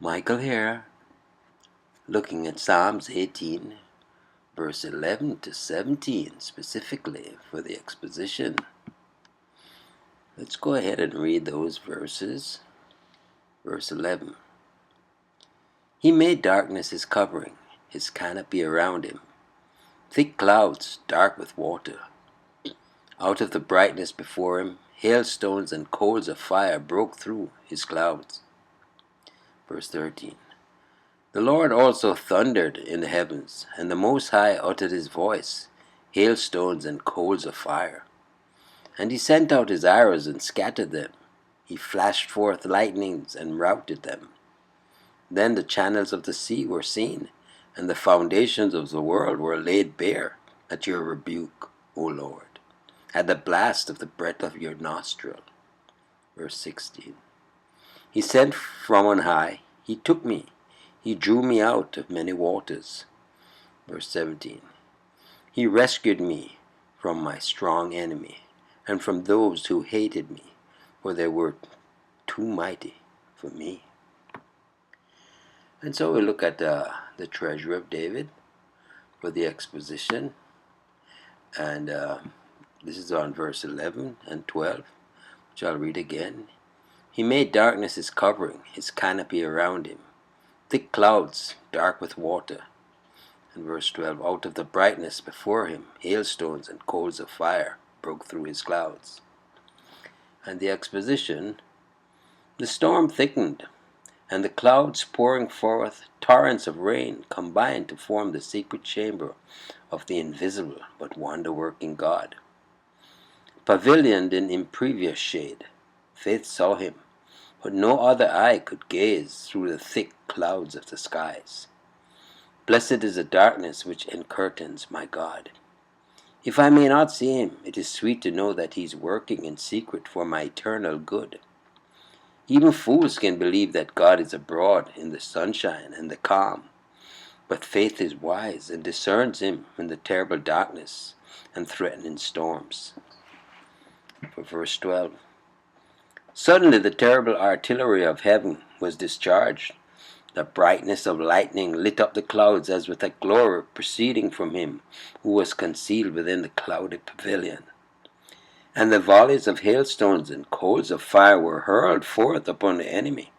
Michael here, looking at Psalms 18, verse 11 to 17, specifically for the exposition. Let's go ahead and read those verses. Verse 11. He made darkness his covering, his canopy around him, thick clouds dark with water. Out of the brightness before him, hailstones and coals of fire broke through his clouds. Verse 13. The Lord also thundered in the heavens, and the Most High uttered his voice, hailstones and coals of fire. And he sent out his arrows and scattered them. He flashed forth lightnings and routed them. Then the channels of the sea were seen, and the foundations of the world were laid bare at your rebuke, O Lord, at the blast of the breath of your nostril. Verse 16. He sent from on high, he took me, he drew me out of many waters. Verse 17. He rescued me from my strong enemy, and from those who hated me, for they were too mighty for me. And so we look at the treasure of David for the exposition. And this is on verse 11 and 12, which I'll read again. He made darkness his covering, his canopy around him, thick clouds dark with water. And verse 12, out of the brightness before him, hailstones and coals of fire broke through his clouds. And the exposition, the storm thickened, and the clouds pouring forth torrents of rain combined to form the secret chamber of the invisible but wonder-working God. Pavilioned in impervious shade, faith saw him, but no other eye could gaze through the thick clouds of the skies. Blessed is the darkness which encurtains my God. If I may not see him, it is sweet to know that he is working in secret for my eternal good. Even fools can believe that God is abroad in the sunshine and the calm, but faith is wise and discerns him in the terrible darkness and threatening storms. For verse 12. Suddenly the terrible artillery of heaven was discharged. The brightness of lightning lit up the clouds as with a glory proceeding from him who was concealed within the cloudy pavilion. And the volleys of hailstones and coals of fire were hurled forth upon the enemy.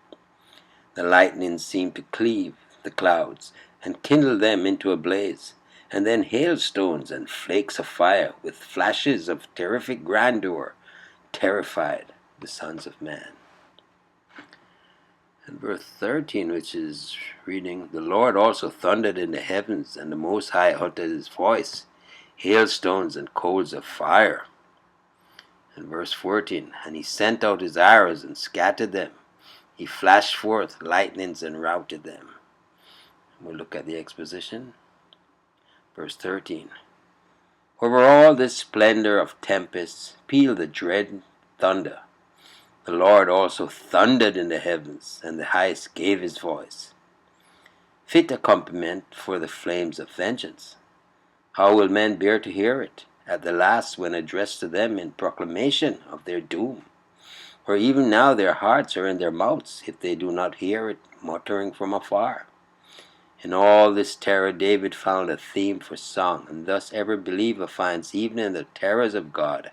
The lightning seemed to cleave the clouds and kindle them into a blaze, and then hailstones and flakes of fire with flashes of terrific grandeur terrified the sons of man. And verse 13, which is reading, the Lord also thundered in the heavens, and the Most High uttered his voice, hailstones and coals of fire. And verse 14, and he sent out his arrows and scattered them. He flashed forth lightnings and routed them. We'll look at the exposition. Verse 13, over all this splendor of tempests pealed the dread thunder. The Lord also thundered in the heavens, and the highest gave his voice. Fit accompaniment for the flames of vengeance. How will men bear to hear it at the last when addressed to them in proclamation of their doom? For even now their hearts are in their mouths if they do not hear it muttering from afar. In all this terror David found a theme for song, and thus every believer finds even in the terrors of God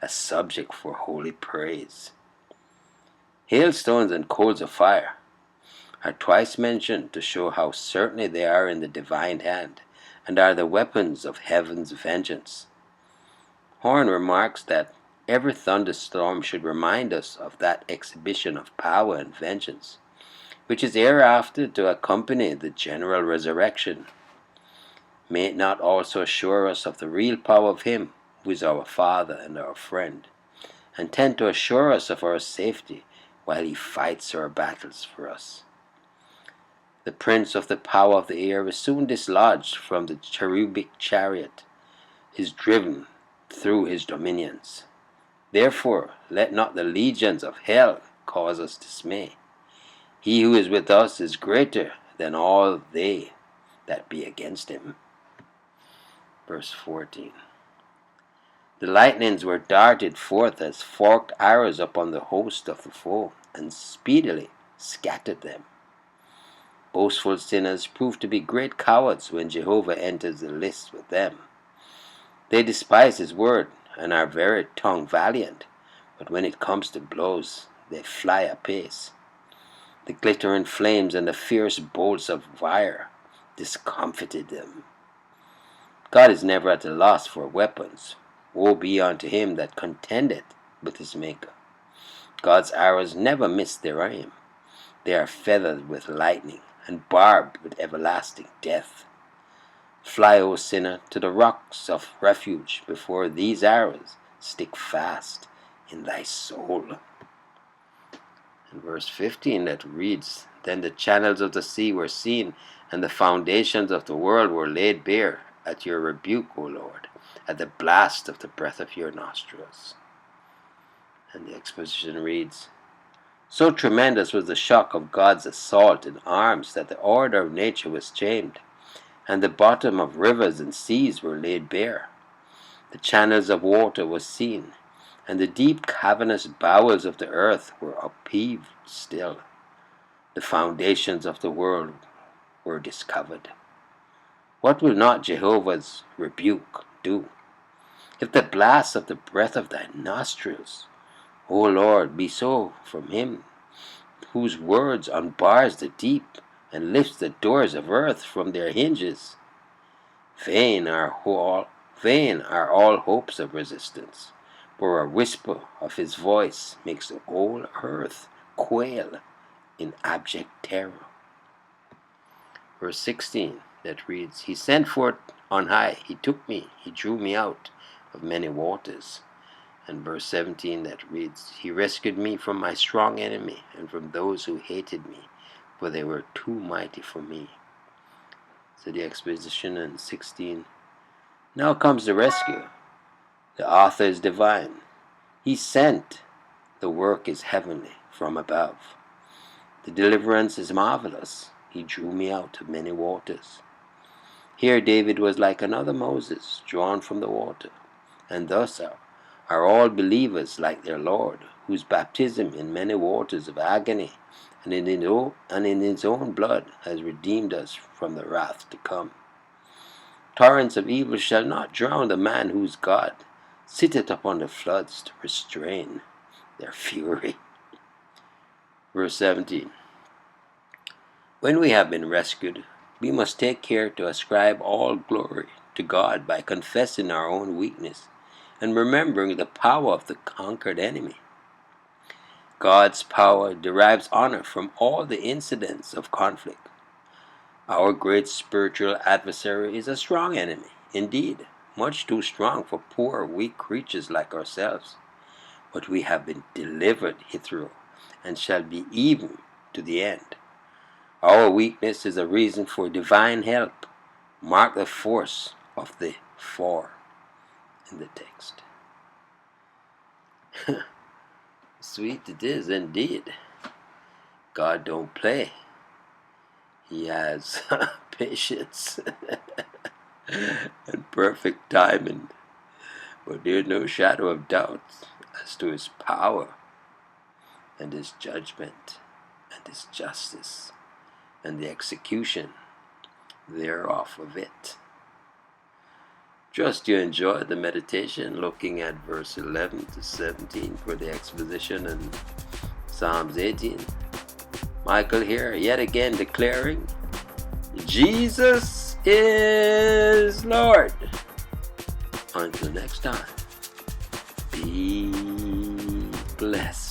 a subject for holy praise. Hailstones and coals of fire are twice mentioned to show how certainly they are in the divine hand and are the weapons of heaven's vengeance. Horn remarks that every thunderstorm should remind us of that exhibition of power and vengeance, which is hereafter to accompany the general resurrection. May it not also assure us of the real power of him who is our Father and our friend, and tend to assure us of our safety while he fights our battles for us. The prince of the power of the air is soon dislodged from the cherubic chariot, is driven through his dominions. Therefore, let not the legions of hell cause us dismay. He who is with us is greater than all they that be against him. Verse 14. The lightnings were darted forth as forked arrows upon the host of the foe, and speedily scattered them. Boastful sinners prove to be great cowards when Jehovah enters the lists with them. They despise his word and are very tongue valiant, but when it comes to blows, they fly apace. The glittering flames and the fierce bolts of fire discomfited them. God is never at a loss for weapons. Woe be unto him that contendeth with his Maker. God's arrows never miss their aim. They are feathered with lightning and barbed with everlasting death. Fly, O sinner, to the rocks of refuge before these arrows stick fast in thy soul. In verse 15 that reads, Then the channels of the sea were seen, and the foundations of the world were laid bare at your rebuke, O Lord, at the blast of the breath of your nostrils. And the exposition reads, So tremendous was the shock of God's assault in arms that the order of nature was changed, and the bottom of rivers and seas were laid bare. The channels of water were seen, and the deep cavernous bowels of the earth were upheaved still. The foundations of the world were discovered. What will not Jehovah's rebuke do? If the blast of the breath of thy nostrils, O Lord, be so from him, whose words unbars the deep and lifts the doors of earth from their hinges, vain are all hopes of resistance, for a whisper of his voice makes the whole earth quail in abject terror. Verse 16 that reads, He sent forth on high, he took me, he drew me out of many waters. And verse 17 that reads, He rescued me from my strong enemy and from those who hated me, for they were too mighty for me. So the exposition in 16. Now comes the rescue. The author is divine. He sent. The work is heavenly from above. The deliverance is marvelous. He drew me out of many waters. Here David was like another Moses, drawn from the water, and thus are all believers like their Lord, whose baptism in many waters of agony and in his own blood has redeemed us from the wrath to come. Torrents of evil shall not drown the man whose God sitteth upon the floods to restrain their fury. Verse 17. When we have been rescued, we must take care to ascribe all glory to God by confessing our own weakness and remembering the power of the conquered enemy. God's power derives honor from all the incidents of conflict. Our great spiritual adversary is a strong enemy, indeed, much too strong for poor, weak creatures like ourselves. But we have been delivered hitherto, and shall be even to the end. Our weakness is a reason for divine help. Mark the force of the "for" in the text. Sweet it is indeed. God don't play. He has patience and perfect timing, but there's no shadow of doubt as to his power and his judgment and his justice and the execution thereof of it. Trust you enjoyed the meditation looking at verse 11 to 17 for the exposition and Psalms 18. Michael here yet again declaring, Jesus is Lord. Until next time, be blessed.